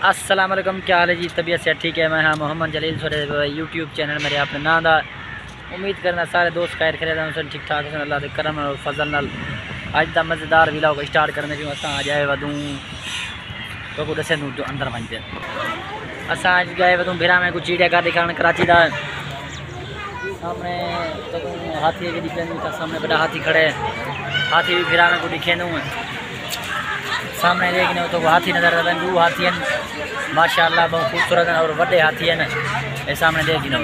अस्सलाम वालेकुम, क्या हाल है जी? तबीयत से ठीक है? मैं हाँ मोहम्मद जलील सोरे यूट्यूब चैनल मेरे अपने नाम दा। उम्मीद करना सारे दोस्त खैर खैर ठीक ठाक है। अल्लाह के करम और फजल नाल अज का मज़ेदार व्लॉग स्टार्ट करने जो अस आ जाए वधूँ तो को दसे जो अंदर वनते अस अज गए वधूँ भिरा में कुछ चिड़ियाघर दिखाने कराची का सामने तो हाथी के दिखे सामने बड़ा हाथी खड़े हाथी भी भिरा में को दिखे दूँ सामने देखने तो हाथी नज़र आ रहे दो हाथी माशाअल्लाह बहुत खूबसूरत और बड़े हाथी है। सामने देखिनो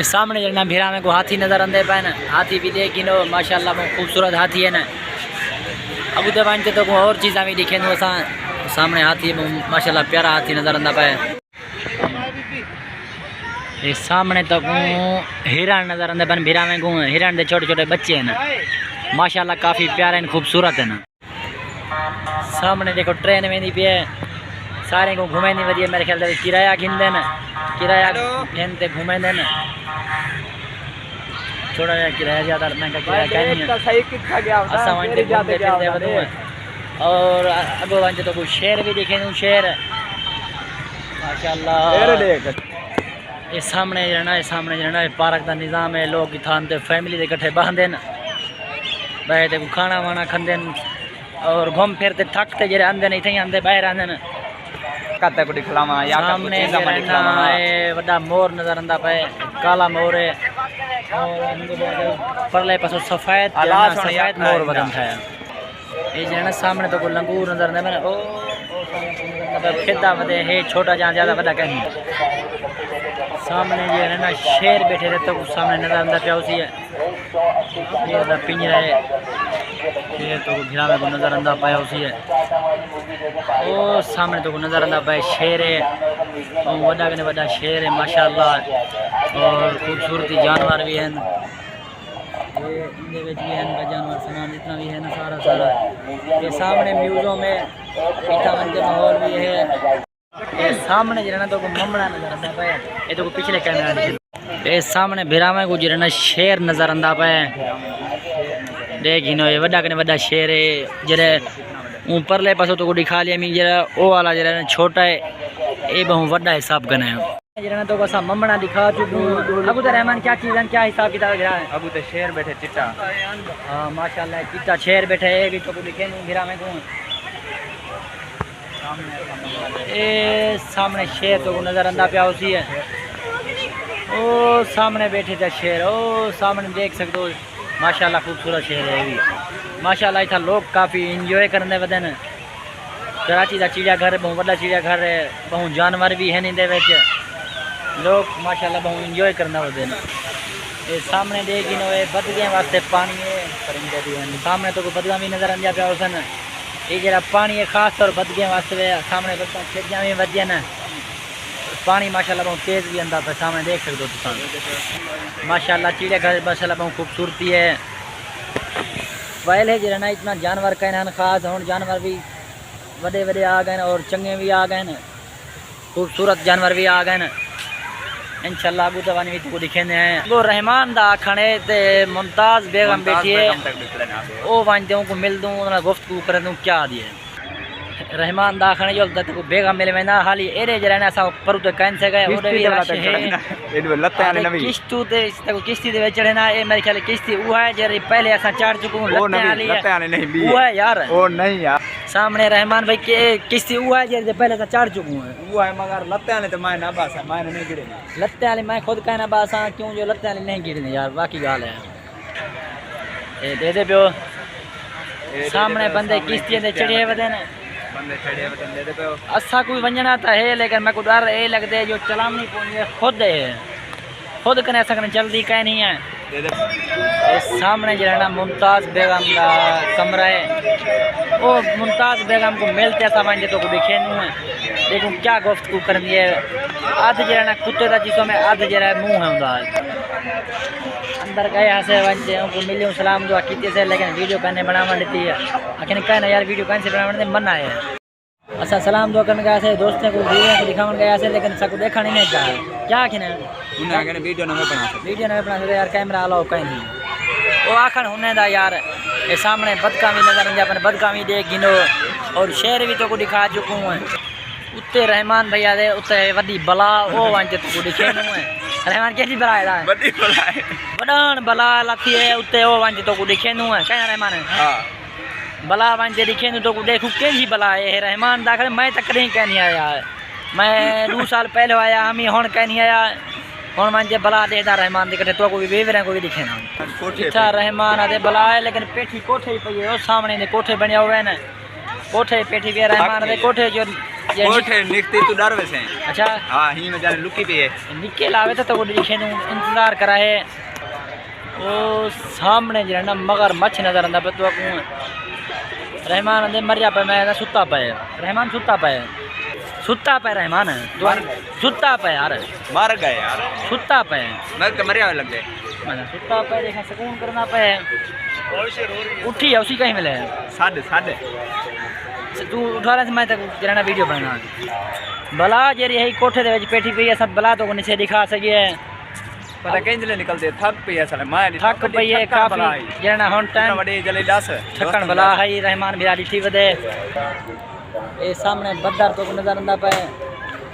सामने जना भिरा में को हाथी नज़र आते पे हाथी भी देखिनो माशाअल्लाह बहुत खूबसूरत हाथी है न। अब तो वन तो और चीज़ा भी दिखे अस सामने हाथी माशाअल्लाह प्यारा हाथी नज़र आता पे। सामने तो हिरण नज़र आते पे भिरा में को हिरण के छोटे छोटे बच्चे हैं माशाअल्लाह काफ़ी प्यारे हैं खूबसूरत है न। सामने देखो ट्रेन में नहीं पे सारे को घूमे नहीं वधिया मेरे ख्याल से किराया घिनते न किराया घिनते घूमे न थोड़ा किराया ज़्यादा महंगा किराया कहीं और अगो वन तो कुछ शेर भी दिखे दूँ शेर माशाअल्लाह। ये सामने रहना पार्क का निज़ाम है लोग इतना फैमिली के इकट्ठे बहते न बैठे को खाना वाना खाते और घूम फिरते थकते जरे आंदे नहीं थे आंदे बाहर आंदे न सामने बड़ा मोर नजर आंदा पे काला मोर है और परले पासों सफेद मोर बदन था ये जो है सामने तो कोई लंगूर नजर आंदा पे ओ खेदा वदे है छोटा जहाँ ज़्यादा बड़ा कहीं सामने जो है ना शेर बैठे रहते तो सामने नजर आंदा पे उसी है पिंजरा है शेर तो भिरा में को नज़र आंदा पाया उसी है ओ सामने तो को नज़र आंदा पाया शेर है और वड्डा कने वड्डा शेर है माशाअल्लाह और खूबसूरती जानवर भी हैं ये इनके भी हैं जानवर सामान जितना भी है ना सारा ये सामने म्यूज़ियम में इतना मन के माहौल भी है। ये सामने जो है ना तो ममड़ा नज़र आंदा पाया ये तो पिछले कैमरा ये सामने भिरा में को जो है ना शेर नज़र आंदा पाया देखिनो ये वड्डा कने वड्डा शेर है जरे परले पासों तो को दिखा लिया मी जरा ओ वाला जरा ना छोटा है ये बहुत वड्डा हिसाब कने है जरा तो असा ममड़ा दिखा चुकूं। अबू तो रहमान क्या चीज़ क्या हिसाब किताब गिरा है? अबू तो शेर बैठे चिट्टा हाँ माशाअल्लाह चिट्टा शेर बैठे है कि तो को दिखे नहीं भिरा में को ए सामने शेर तो को नज़र आंदा पे उसी है ओ सामने बैठे थे शेर ओ सामने देख सकते हो माशाअल्लाह खूबसूरत शेर है भी माशाअल्लाह इतना लोग काफ़ी इंजॉय करने वदन कराची का चिड़ियाघर बहुत बड़ा चिड़ियाघर है बहुत जानवर भी है नींदे लोग माशाअल्लाह बहुत इंजॉय करना वदन। ये सामने देखी नो बदगियाँ वास्ते पानी है परिंदे भी हैं सामने तो कोई बदगा भी नज़र आंदा पे उसन ये जरा पानी है खास तौर बदगियाँ वास्ते सामने खेतियाँ भी वधिया न पानी माशाअल्लाह बहुत तेज़ भी आंदा पे सामने देख सकते हो तुम माशाअल्लाह चिड़ियाघर माशाअल्लाह बहुत खूबसूरती है पहले जो ना इतना जानवर कहना खास हूँ जानवर भी बड़े बड़े आ गए और चंगे भी आ गए खूबसूरत जानवर भी आ गए इंशाअल्लाह अगू तो भी को दिखे हैं वो रहमान दा आखने ते मुमताज़ बेगम बैठी है वो वन दूँ को मिल दूँ गुफ्तगू कर दूँ क्या दिए रहमान दा आखने जो तक को बेगम मिले में ना हाली एरे जरा अस पर तो कैन से गए ओडे भी किश्तू ते किश्ती दे चढ़े ना ये मेरे ख्याल किश्ती वो है जरे पहले अस चढ़ चुके हूं लत्ते वो है यार ओ नहीं यार सामने रहमान भाई के किश्ती वो है जरे पहले अस चढ़ चुके हूं वो है मगर लत्ते वाले तो मैं ना बासा मैं नहीं गिरे लत्ते वाले मैं खुद कहना बासा क्यों जो लत्ते वाले नहीं गिरे यार बाकी गाल है ये दे दे पियो सामने बंदे किश्ती दे चढ़े वदे ने असा कोई वंजना तो है लेकिन मैं को डर ये लगते जो चलानी पौनी खुद है खुद कने सकने जल्दी कहीं नहीं है। सामने जो है ना मुमताज़ बेगम का कमरा है वो मुमताज़ बेगम को मिलते समझ तो को दिखे नहीं है देखो क्या गुफ्तगू करनी है अध जो है ना कुत्ते का चीज़ों में अध जो है मुँह है अंदर गए यहाँ से वंचे उनको मिली सलाम दुआ की से लेकिन वीडियो कहने बनावा लेती है आखिर कहना यार वीडियो कहने से बनाने मना है असा सलाम दुआ करने गया से दोस्तों को वीडियो को दिखावन गया से लेकिन सबको देखा नहीं चाहे क्या आखिर वीडियो न बना सकते यार कैमरा अलाउ कहीं नहीं वो आखिर होने दा यार ये सामने बदका भी नजर अपन बदका भी देख गिनो और शेर भी तो को दिखा चुका हूँ उत्ते रहमान भैया दे उत्ते वड्डी बला ओ वंज तू दिखे नु है रहमान कैसी बला है बड़ी बला है वडन बला लथी है उत्ते ओ वंज तो को दिखे नु है कहना रहमान हां बला वंज दिखे नु तो को देखू कैसी बला है रहमान दाखिल मैं तक नहीं कहनी आया मैं 2 साल पहले आया हम ही हुन कहनी आया हुन वंज बला देदा रहमान दे कटे तो को भी वेवरे को भी दिखे ना कोठे अच्छा रहमान आदे बला है लेकिन पेठी कोठे ही पई है ओ सामने दे कोठे बनया हुए है ना कोठे पेठी भी रहमान दे कोठे जो कोठे निकती तू डर वैसे अच्छा हां ही में जाने लुकी पे है निके लावे तो वो दिखे नु इंतजार करा है ओ सामने जो ना मगर मछ नजर आंदा पे तो को रहमान दे मरिया पे मैं सुता पे रहमान सुता पे रहमान सुता पे यार मार गए यार सुता पे मैं तो मरिया लग गए मैं सुता पे देखा सुकून करना पे उठी है उसी कहीं मिले साढ़े तू उठा रहा मैं तक जरा वीडियो बनाना बला जेरी है कोठे दे पेठी पे सब बला तो नीचे दिखा सके पता कहीं जले निकलते थक पे है साले मैं थक पे है काफी जरा हुन टाइम बड़ी जले दस थकन बला है रहमान भी आली थी वदे ए सामने बदर तो नजर आंदा पे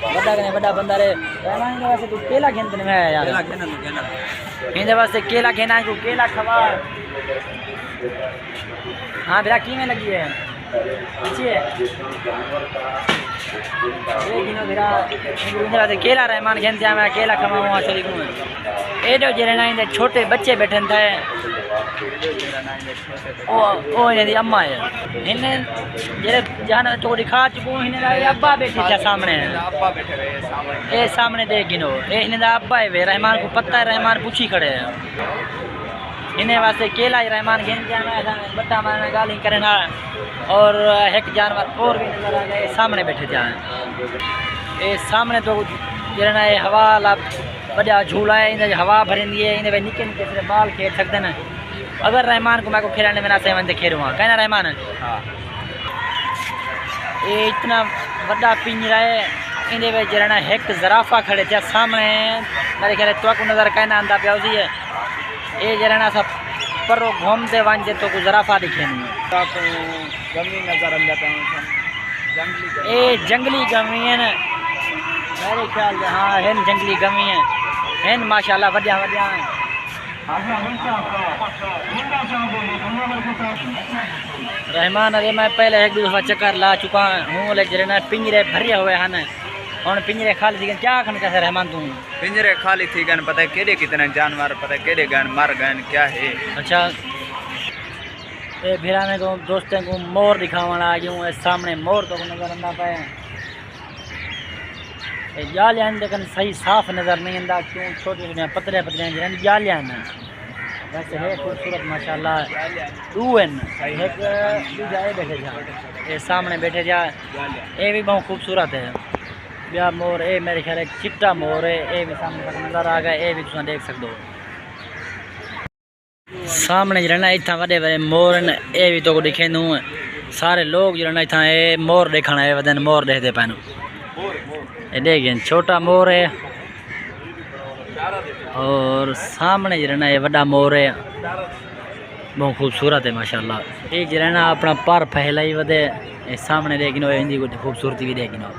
बड़ा कने बड़ा बंदा रे रहमान के वास्ते तू केला खेन में आया यार केला खेना इनके वास्ते केला खेना को केला खवा हां बेटा की में लगी है अच्छी है लेकिन मेरा इंद्रा दे केला रहमान खेन जा मैं केला खवाऊं चली को एडो जेरे ना इन छोटे बच्चे बैठन थे ओ इने दी अम्मा है इने जेरे जान तो दिखा चुको इने दा अब्बा बैठे थे सामने अब्बा बैठे रहे सामने ए सामने देख गिनो ए इने दा अब्बा है वे रहमान को पता है रहमान पूछी खड़े है इन्हें वास्ते केला ही रहमान घेन जाना बट्टा मारना गाली करना और एक जानवर और भी नजर आ गए सामने बैठे जाए ये सामने तो जरा ये हवा ला बढ़िया झूला है इन्हें हवा भरेंदी है इन्हें निके निके से बाल खेल सकते हैं अगर रहमान को मैं को खिलाने में ना से मन खेलूँगा कहना रहमान हाँ ये इतना बड़ा पिंजरा है इन्हें वे जरा एक जराफा खड़े थे सामने मेरे ख्याल तो को नजर कहना आंदा पे उसी है ये जरा सब पर घूमते वांजे तो को जराफा दिखे नहीं जंगली नजर आ जाता है जंगली ये जंगली गमी है ना मेरे ख्याल से हाँ है जंगली गमी है माशाल्लाह बढ़िया बढ़िया रहमान अरे मैं पहले 1-2 दफा चक्कर ला चुका हूँ लेकिन पिंजरे भरे हुए हैं ना और पिंजरे खाली थी क्या खन कैसे रहमान तू पिंजरे खाली थी गन पता है केड़े कितने जानवर पता है केड़े गन मर गए क्या है अच्छा ये भिरा में को दोस्तों को मोर दिखावन आ गया हूँ सामने मोर तो नजर आंदा पे जालियां लेकिन सही साफ नजर नहीं आंदा क्यों छोटे छोटे पतले पतले जन जालियां वैसे है खूबसूरत माशाल्लाह दू एक जाए बैठे जा ये सामने बैठे जा ये भी बहुत खूबसूरत है ब्याह मोर ये मेरे ख्याल एक चिट्टा मोर है ये भी सामने तक नजर आ गया ये भी तुम देख सकते हो सामने जरा इतना वे वे मोर ने ये भी तो दिखे नू सारे लोग जरा इतना ये मोर देखना है वदन मोर देखते पैन ये देखिए छोटा मोर है और सामने जरा ये बड़ा मोर है बहुत खूबसूरत है माशाल्लाह ये जरा अपना पर फैला ही वदे सामने देखिनो इनकी कुछ खूबसूरती भी देखिनो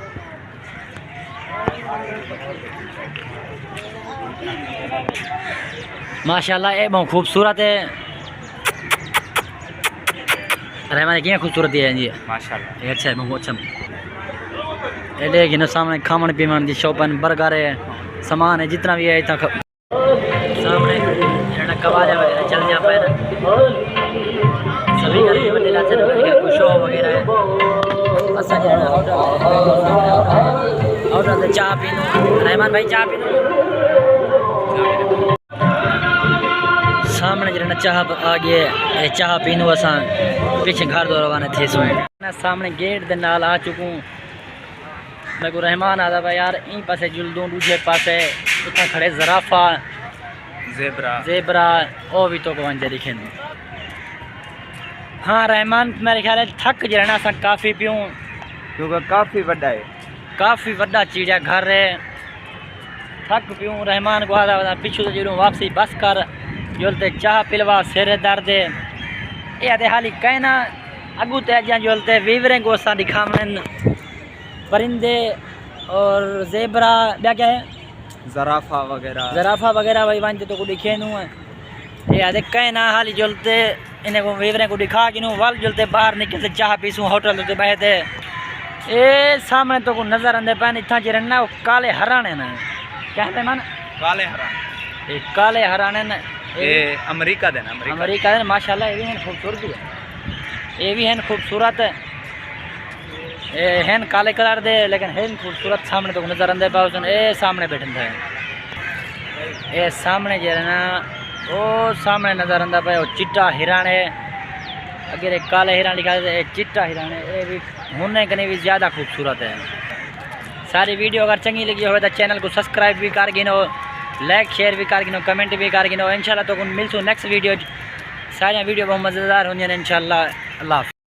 माशाल्लाह ये बहुत खूबसूरत है रहमान क्या खूबसूरत है जी माशाल्लाह ये अच्छा है बहुत अच्छा ये देखिए सामने खावन पीवन की शॉपन बर्गर है सामान है जितना भी है इतना सामने कबाजा वगैरह चल जा पे सभी का बड़े लाचे कुछ शो वगैरह है बस ऑर्डर चाय पीनो रहमान भाई चाय पीनो सामने जरा चाह आ गए चाह पीनो असा पीछे घर दो रवाना थे सोए सामने गेट दे नाल आ चुकूँ मैं को रहमान आता भाई यार इन पासे जुल दूँ दूसरे पासे उतना खड़े जराफा ज़ेबरा ओ भी तो वंजे दिखे हाँ रहमान मेरे ख्याल थक जरा असा काफ़ी पीऊँ क्योंकि काफ़ी बड़ा है काफ़ी बड़ा चिड़िया घर है थक पीऊँ रहमान को आता पिछू तो जुड़ूँ वापसी बस कर जोलते चाह पिलवा सिर दर्द ये हाली कहना अगू ते अजा जोलते वीवरे को असा दिखावन परिंदे और ज़ेबरा ॿिया क्या है ज़राफ़ा वगैरह ज़राफ़ा वगैरह वही वञे तो को दिखे नू है ये आदे कहीं ना हाली जुलते इन्हें को वेवरे को दिखा कि नू वाल जुलते बाहर निकलते चाह पीसूं होटल ते बहते ए सामने तो को नजर आंदे पान इतना चिरन ना काले हराने ना कहते मन काले हरा ये काले हराने ना ये अमेरिका देना अमेरिका है माशाल्लाह ये भी है खूबसूरत है ये भी है खूबसूरत है ये हैं काले कलर दे लेकिन हैं खूबसूरत सामने तो नजर आंदे पाओ ए सामने बैठन थे ए सामने जे ना ओ सामने नजर आंदा पाओ चिट्टा हिरण है अगर एक काले हिरण लिखा है चिट्टा हिरण है ये भी होने कने भी ज़्यादा खूबसूरत है। सारी वीडियो अगर चंगी लगी हो तो चैनल को सब्सक्राइब भी कर गिनो लाइक शेयर भी कर गिनो कमेंट भी कर गिनो इंशाल्लाह तो मिलसूँ नेक्स्ट वीडियो सारी वीडियो बहुत मज़ेदार होंगी इंशाल्लाह। अल्लाह।